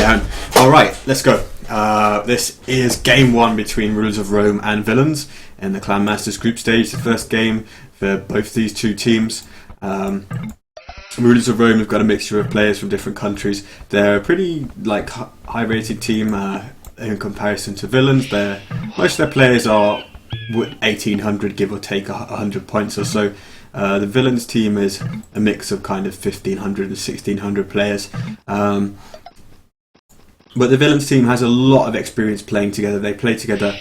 down. Alright, let's go. This is game one between Rulers of Rome and Villains in the Clan Masters group stage. The first game for both these two teams. Rulers of Rome have got a mixture of players from different countries. They're a pretty high rated team in comparison to Villains. Most of their players are 1800, give or take 100 points or so. The Villains team is a mix of kind of 1500 and 1600 players. But the Villains team has a lot of experience playing together. They play together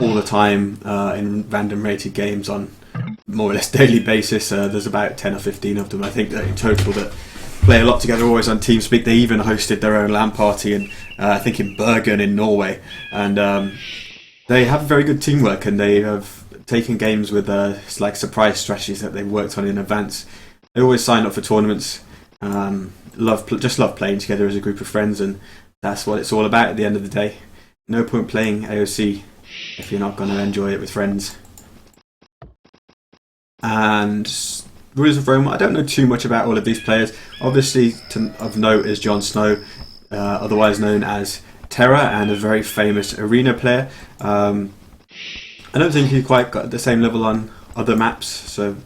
all the time in random rated games on more or less daily basis. There's about 10 or 15 of them, I think, in total that play a lot together, always on TeamSpeak. They even hosted their own LAN party in, I think, in Bergen in Norway. And they have very good teamwork, and they have taken games with surprise strategies that they've worked on in advance. They always sign up for tournaments. Just love playing together as a group of friends, and that's what it's all about at the end of the day. No point playing AOC if you're not going to enjoy it with friends. And Rulers of Rome, I don't know too much about all of these players. Obviously, of note is Jon Snow, otherwise known as Terra, and a very famous arena player. I don't think he quite got the same level on other maps, so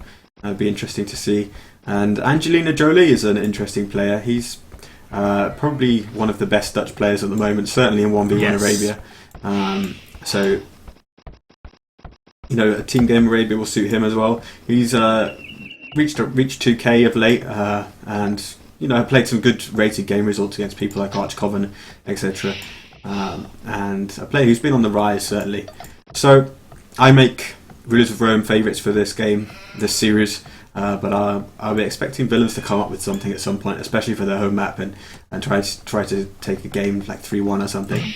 it'd be interesting to see. And Angelina Jolie is an interesting player. He's probably one of the best Dutch players at the moment, certainly in 1v1 Arabia. So, a team game Arabia will suit him as well. He's reached 2k of late, and played some good rated game results against people like Archcoven, etc. And a player who's been on the rise, certainly. So I make Rulers of Rome favourites for this game, this series. But I'll be expecting Villains to come up with something at some point, especially for their home map, and try to take a game like 3-1 or something.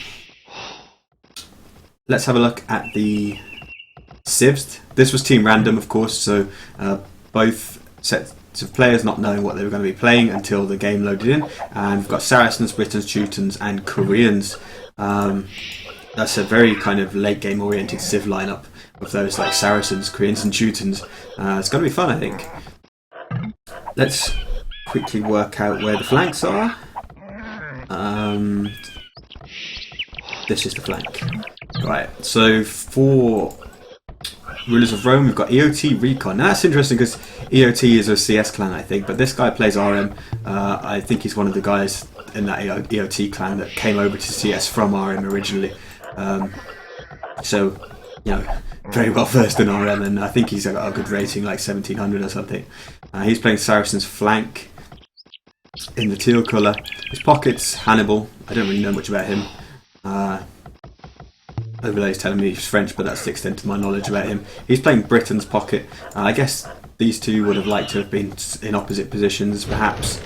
Let's have a look at the civs. This was team random, of course, so both sets of players not knowing what they were going to be playing until the game loaded in. And we've got Saracens, Britons, Teutons, and Koreans. That's a very kind of late game oriented civ lineup of those like Saracens, Koreans, and Teutons. It's going to be fun, I think. Let's quickly work out where the flanks are. This is the flank. Right, so for Rulers of Rome, we've got EOT Recon. Now that's interesting because EOT is a CS clan, I think, but this guy plays RM. I think he's one of the guys in that EOT clan that came over to CS from RM originally. So, very well versed in RM, and I think he's got a good rating, like 1700 or something. He's playing Saracen's flank in the teal colour. His pocket's Hannibal. I don't really know much about him. Overlay's telling me he's French, but that's the extent of my knowledge about him. He's playing Britain's pocket. I guess these two would have liked to have been in opposite positions, perhaps.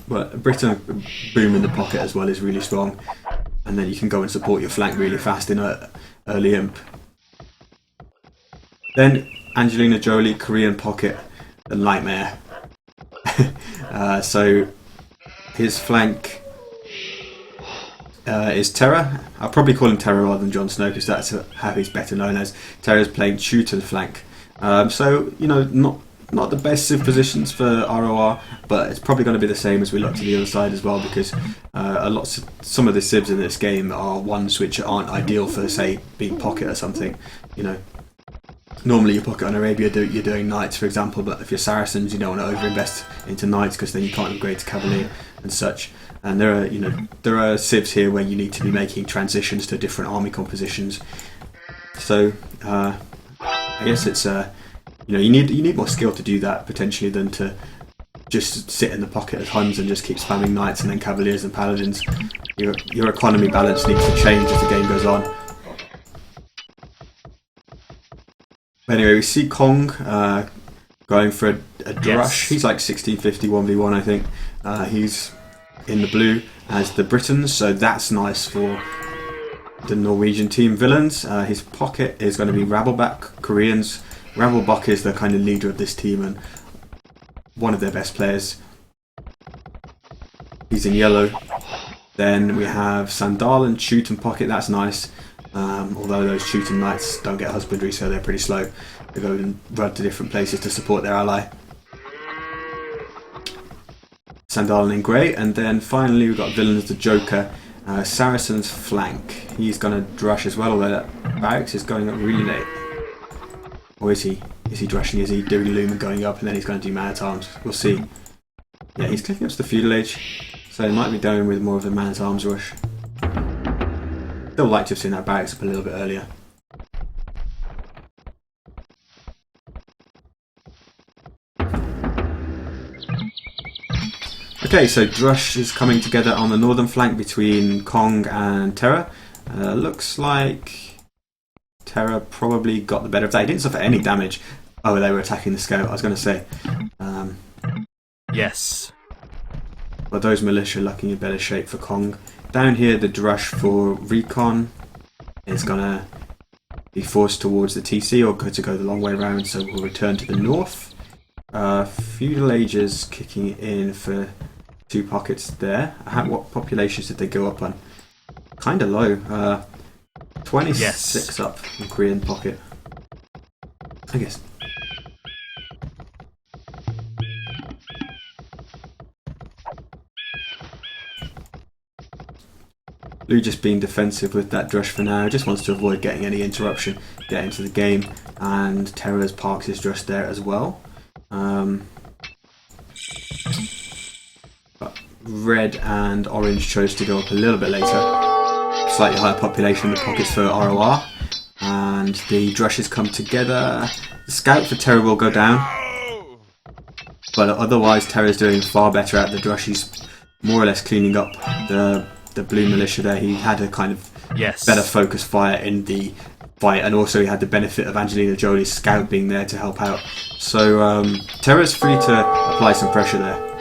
But Britain boom in the pocket as well is really strong, and then you can go and support your flank really fast in a early imp. Then Angelina Jolie, Korean pocket, the nightmare. So his flank is Terra. I'll probably call him Terra rather than Jon Snow because that's how he's better known as. Terra's playing Teuton flank. So not the best civ positions for ROR, but it's probably going to be the same as we look to the other side as well, because some of the civs in this game are ones which aren't ideal for, say, being pocket or something. Normally you pocket on Arabia, you're doing knights, for example, but if you're Saracens, you don't want to overinvest into knights because then you can't upgrade to cavalier and such. And there are civs here where you need to be making transitions to different army compositions. So I guess it's you need more skill to do that potentially than to just sit in the pocket as Huns and just keep spamming knights and then cavaliers and paladins. Your economy balance needs to change as the game goes on. Anyway, we see Kong going for a drush. Yes. He's like 1650 1v1, I think. He's in the blue as the Britons, so that's nice for the Norwegian team. Villains, his pocket is going to be Ravelbach, Koreans. Ravelbach is the kind of leader of this team and one of their best players. He's in yellow. Then we have Sandal and Teuton pocket, that's nice. Although those Teuton knights don't get husbandry, so they're pretty slow. They go and run to different places to support their ally. Sandalen in grey, and then finally we've got villains, the Joker, Saracen's flank. He's going to drush as well, although that barracks is going up really late. Or is he? Is he drushing? Is he doing loom and going up, and then he's going to do man-at-arms? We'll see. Yeah, he's clicking up to the feudal age, so he might be going with more of a man-at-arms rush. Still like to have seen that barracks up a little bit earlier. Okay, so drush is coming together on the northern flank between Kong and Terra. Looks like Terra probably got the better of that. He didn't suffer any damage. Oh, they were attacking the scout, I was going to say. Yes. But those militia looking in better shape for Kong. Down here, the drush for Recon is going to be forced towards the TC, or to go the long way around, so we'll return to the north. Feudal Ages kicking in for 2 pockets there. What populations did they go up on? Kind of low. 26 up in Korean pocket, I guess. Blue just being defensive with that drush for now, just wants to avoid getting any interruption, get into the game, and Terra's parks his drush there as well. But red and orange chose to go up a little bit later. Slightly higher population in the pockets for ROR, and the drushes come together. The scout for Terra will go down, but otherwise Terra's doing far better at the drush. He's more or less cleaning up the blue militia there. He had a kind of better focus fire in the fight, and also he had the benefit of Angelina Jolie's scout being there to help out. So Terra's free to apply some pressure there.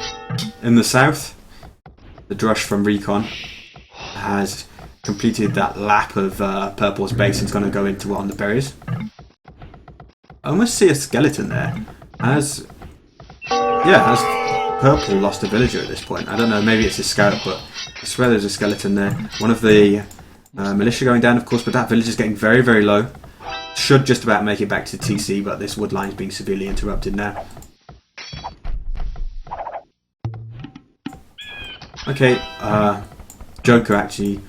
In the south, the drush from Recon has completed that lap of Purple's base and is going to go into on the berries. I almost see a skeleton there. Has Purple lost a villager at this point? I don't know, maybe it's his scout, but I swear there's a skeleton there. One of the militia going down, of course, but that village is getting very, very low. Should just about make it back to TC, but this wood line is being severely interrupted now. Okay, Joker actually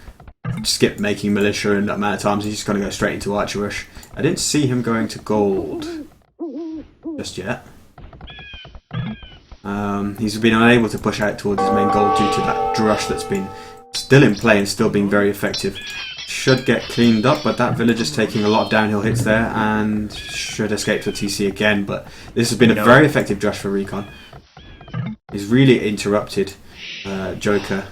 skipped making militia and amount of times. He's just going to go straight into Archer Rush. I didn't see him going to gold just yet. He's been unable to push out towards his main goal due to that drush that's been still in play and still being very effective. Should get cleaned up, but that villager's taking a lot of downhill hits there and should escape to TC again. But this has been a very effective drush for Recon. He's really interrupted Joker,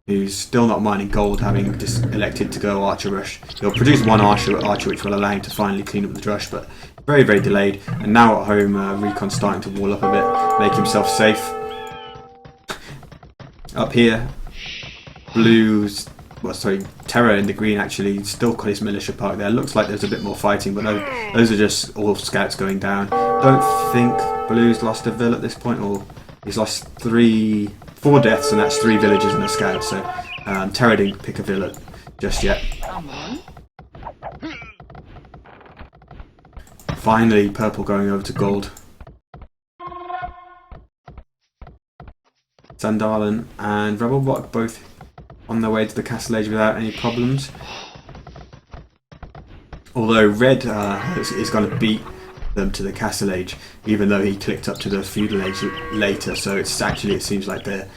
who's still not mining gold, having just elected to go Archer Rush. He'll produce one Archer, which will allow him to finally clean up the drush, but very, very delayed. And now at home, Recon's starting to wall up a bit, make himself safe. Up here, Terra in the green actually still got his militia park there. Looks like there's a bit more fighting, but those are just all scouts going down. Don't think Blue's lost a vill at this point, or he's lost 4 deaths, and that's 3 villagers and a scout. So Terra didn't pick a vill just yet. Finally, Purple going over to gold. Sandalen and Rebelbot both on their way to the Castle Age without any problems. Although Red is going to beat them to the Castle Age, even though he clicked up to the Feudal Age later. So it's actually, it seems like the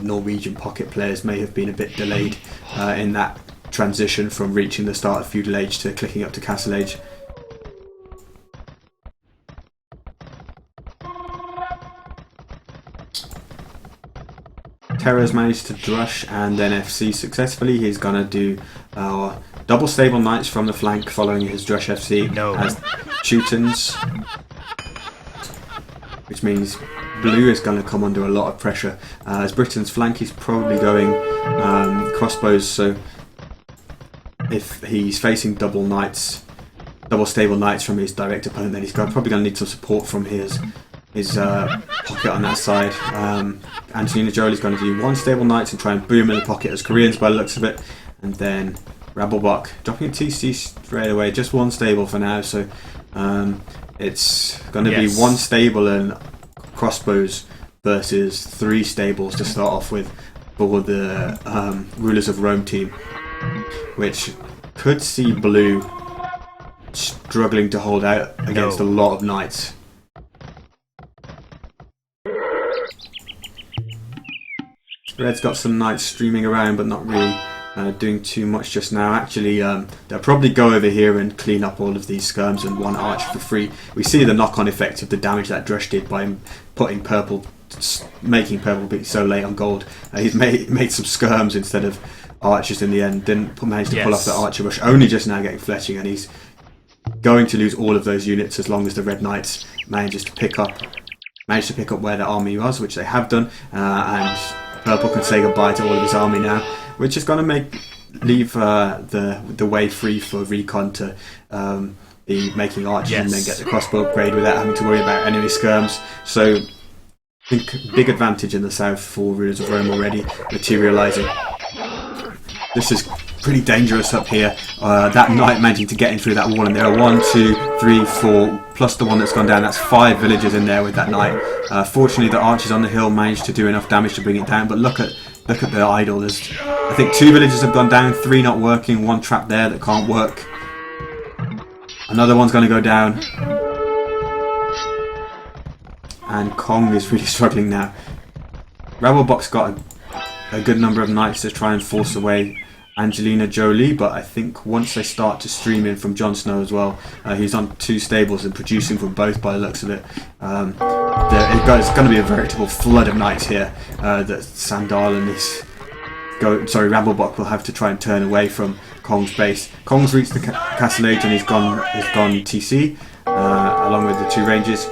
Norwegian pocket players may have been a bit delayed in that transition from reaching the start of Feudal Age to clicking up to Castle Age. Terra's managed to drush and then FC successfully. He's going to do double stable knights from the flank following his drush FC as Teutons, which means Blue is going to come under a lot of pressure. As Britain's flank, he's probably going crossbows, so if he's facing double stable knights from his direct opponent, then he's probably going to need some support from his pocket on that side. Angelina Jolie's going to do 1 stable knights and try and boom in the pocket as Koreans by the looks of it, and then Rabelbach dropping a TC straight away, just 1 stable for now, so it's going to be 1 stable and crossbows versus 3 stables to start off with for the Rulers of Rome team, which could see blue struggling to hold out against a lot of knights. Red's got some knights streaming around, but not really doing too much just now. Actually, they'll probably go over here and clean up all of these skirms and 1 archer for free. We see the knock-on effect of the damage that Drush did by putting purple, making purple be so late on gold. He's made some skirms instead of archers in the end. Didn't manage to pull off the archer rush. Only just now getting fletching, and he's going to lose all of those units as long as the red knights manage to pick up where the army was, which they have done, and purple can say goodbye to all of his army now, which is going to leave the way free for Recon to be making archers and then get the crossbow upgrade without having to worry about enemy skirms. So I think big advantage in the south for Rulers of Rome already materialising. This is pretty dangerous up here. That knight managing to get in through that wall, and there are 1, 2, 3, 4 plus the one that's gone down. That's 5 villagers in there with that knight. Fortunately, the archers on the hill managed to do enough damage to bring it down. But look at the idol. There's, I think, 2 villagers have gone down, 3 not working, 1 trapped there that can't work. Another one's going to go down. And Kong is really struggling now. Rabblebox got a good number of knights to try and force away Angelina Jolie, but I think once they start to stream in from Jon Snow as well, he's on 2 stables and producing from both by the looks of it. It's going to be a veritable flood of knights here that Sandal and Rabblebox will have to try and turn away from Kong's base. Kong's reached the castle age and he's gone TC along with the 2 ranges.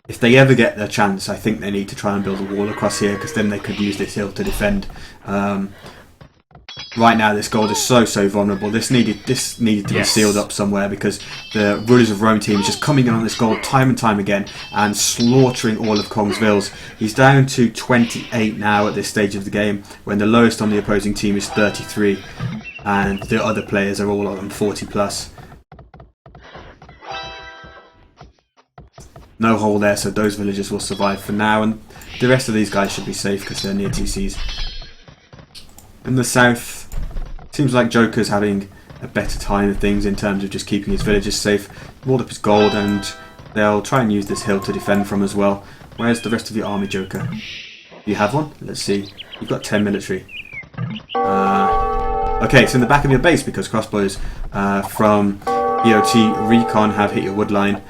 If they ever get their chance, I think they need to try and build a wall across here, because then they could use this hill to defend. Right now, this gold is so vulnerable. This needed to be sealed up somewhere, because the Rulers of Rome team is just coming in on this gold time and time again and slaughtering all of Kong's villas. He's down to 28 now at this stage of the game, when the lowest on the opposing team is 33, and the other players are all on 40 plus. No hole there, so those villagers will survive for now, and the rest of these guys should be safe because they're near TCs. In the south, seems like Joker's having a better time of things in terms of just keeping his villagers safe. Walled up his gold, and they'll try and use this hill to defend from as well. Where's the rest of your army, Joker? Do you have one? Let's see. You've got 10 military. Okay, it's in the back of your base because crossbows from EOT Recon have hit your wood line.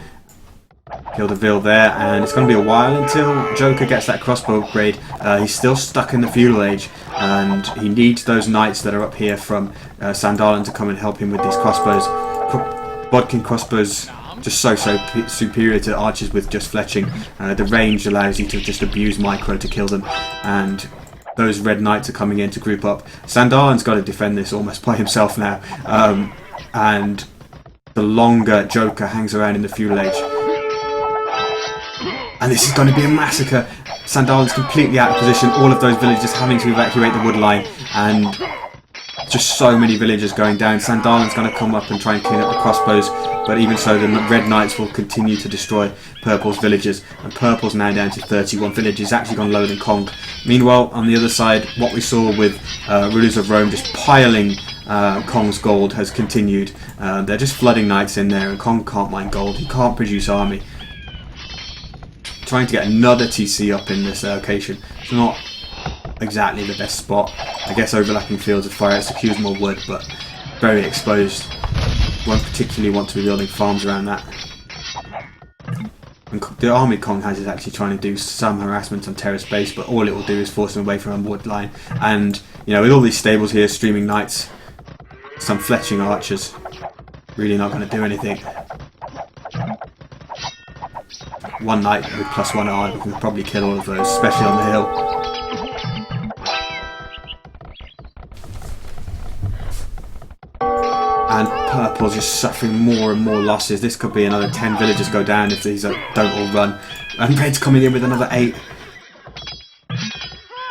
Killed a Ville there, and it's going to be a while until Joker gets that crossbow upgrade. He's still stuck in the feudal age, and he needs those knights that are up here from Sandalen to come and help him with these crossbows. Bodkin crossbows just so superior to archers with just fletching. The range allows you to just abuse micro to kill them, and those red knights are coming in to group up. Sandalen's got to defend this almost by himself now, and the longer Joker hangs around in the feudal age, and this is going to be a massacre. Sandalen's completely out of position, all of those villagers having to evacuate the wood line, and just so many villagers going down. Sandalen's going to come up and try and clean up the crossbows, but even so the red knights will continue to destroy Purple's villagers, and Purple's now down to 31 villagers, actually gone lower than Kong. Meanwhile, on the other side, what we saw with Rulers of Rome just piling Kong's gold has continued. They're just flooding knights in there, and Kong can't mine gold, he can't produce army. Trying to get another TC up in this location. It's not exactly the best spot. I guess overlapping fields of fire secures more wood, but very exposed. Won't particularly want to be building farms around that. And the army Kong has is actually trying to do some harassment on Terra's base, but all it will do is force him away from a wood line. And you know, with all these stables here, streaming knights, some fletching archers, really not going to do anything. One knight with +1 arm can probably kill all of those, especially on the hill. And Purple's just suffering more and more losses. This could be another 10 villagers go down if these don't all run. And Red's coming in with another 8.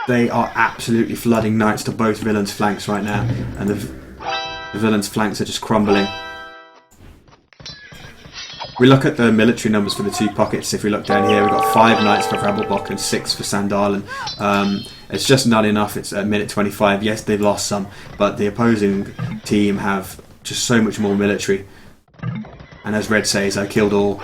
They are absolutely flooding knights to both villains' flanks right now, and the villains' flanks are just crumbling. We look at the military numbers for the two pockets. If we look down here, we've got 5 knights for Rabelbach and 6 for Sandalen. It's just not enough. It's at minute 25. Yes, they've lost some, but the opposing team have just so much more military. And as Red says, I killed all.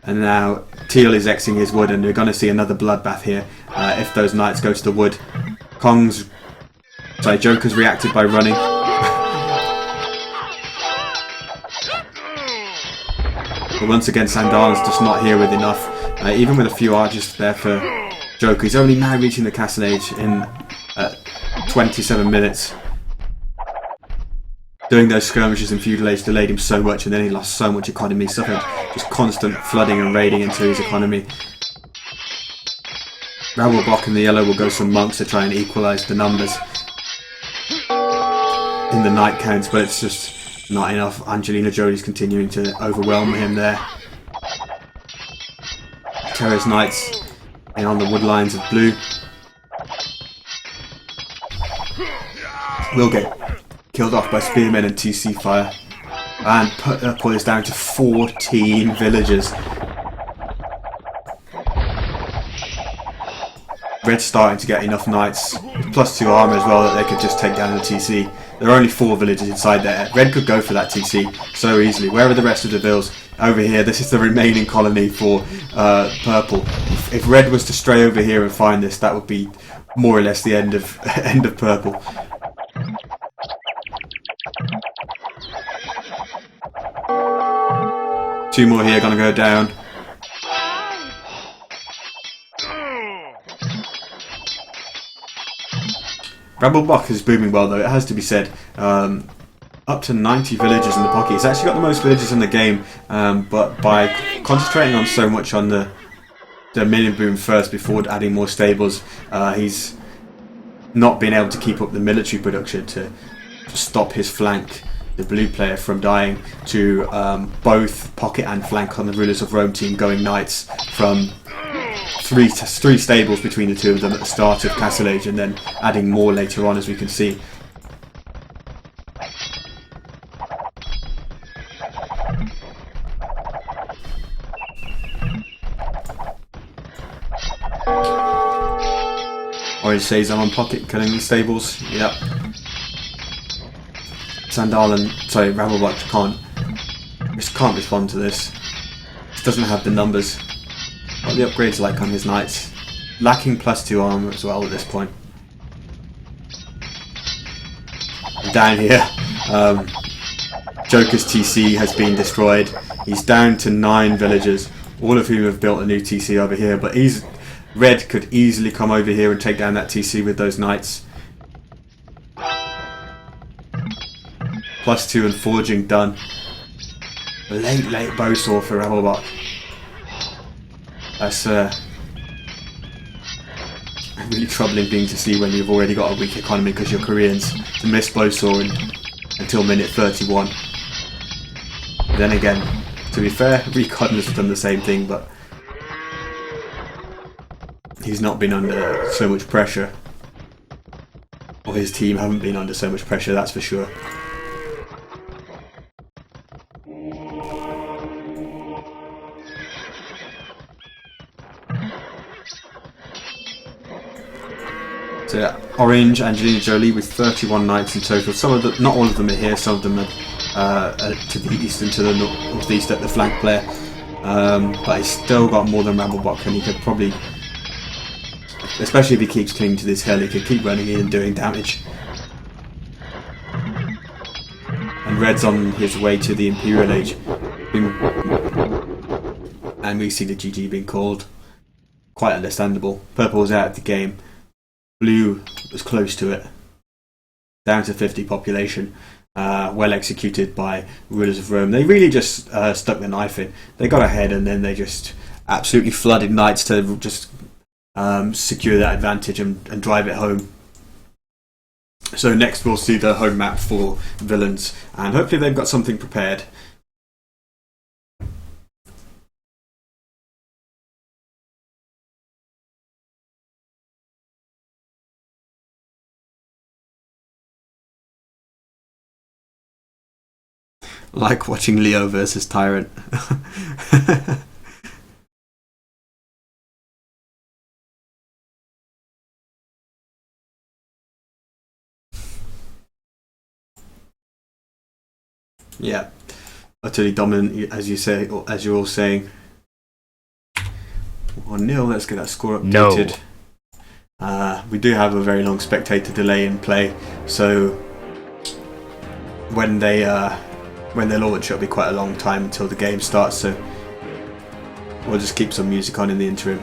And now Teal is Xing his wood, and we're going to see another bloodbath here if those knights go to the wood. Joker's reacted by running. But once again, Sandalen's just not here with enough. Even with a few archers there for Joker, he's only now reaching the Castle Age in 27 minutes. Doing those skirmishes in Feudal Age delayed him so much, and then he lost so much economy, suffered just constant flooding and raiding into his economy. Rabelbach in the yellow will go some monks to try and equalise the numbers in the knight counts, but it's just not enough. Angelina Jolie's continuing to overwhelm him there. Terra's knights in on the wood lines of blue will get killed off by spearmen and TC fire, and put us down to 14 villagers. Red's starting to get enough knights, plus 2 armour as well, that they could just take down the TC. There are only 4 villagers inside there. Red could go for that TC so easily. Where are the rest of the vills? Over here. This is the remaining colony for Purple. If Red was to stray over here and find this, that would be more or less the end of end of Purple. Two more here gonna go down. Rabelbach is booming well, though, it has to be said. Up to 90 villagers in the pocket. He's actually got the most villagers in the game, but by concentrating on so much on the mini boom first before adding more stables, he's not been able to keep up the military production to stop his flank, the blue player, from dying to both pocket and flank on the Rulers of Rome team going knights from three stables between the two of them at the start of Castle Age, and then adding more later on, as we can see. Orange says I'm on pocket killing the stables. Yep. Rabelbach can't respond to this. Just doesn't have the numbers. What the upgrades like on his knights? Lacking +2 armor as well at this point. Down here, Joker's TC has been destroyed. He's down to 9 villagers, all of whom have built a new TC over here. But Red could easily come over here and take down that TC with those knights. +2 and forging done. Late bowsaw for Rabelbach. That's a really troubling thing to see when you've already got a weak economy because you're Koreans, to miss bowsaw until minute 31. Then again, to be fair, Recon has done the same thing, but he's not been under so much pressure. Or his team haven't been under so much pressure, that's for sure. So yeah, Orange, Angelina Jolie with 31 knights in total. Not all of them are here. Some of them are to the east and to the northeast at the flank player. But he's still got more than Rabelbach, and he could probably, especially if he keeps clinging to this hill, he could keep running in and doing damage. And Red's on his way to the Imperial Age, and we see the GG being called. Quite understandable. Purple was out of the game. Blue was close to it, down to 50 population, well executed by Rulers of Rome. They really just stuck the knife in. They got ahead, and then they just absolutely flooded knights to just secure that advantage and drive it home. So next we'll see the home map for villains, and hopefully they've got something prepared. like watching Leo versus Tyrant. Yeah, utterly dominant, as you say, or as you're all saying. 1-0. Let's get that score updated. We do have a very long spectator delay in play, so when they launch, it'll be quite a long time until the game starts. So we'll just keep some music on in the interim.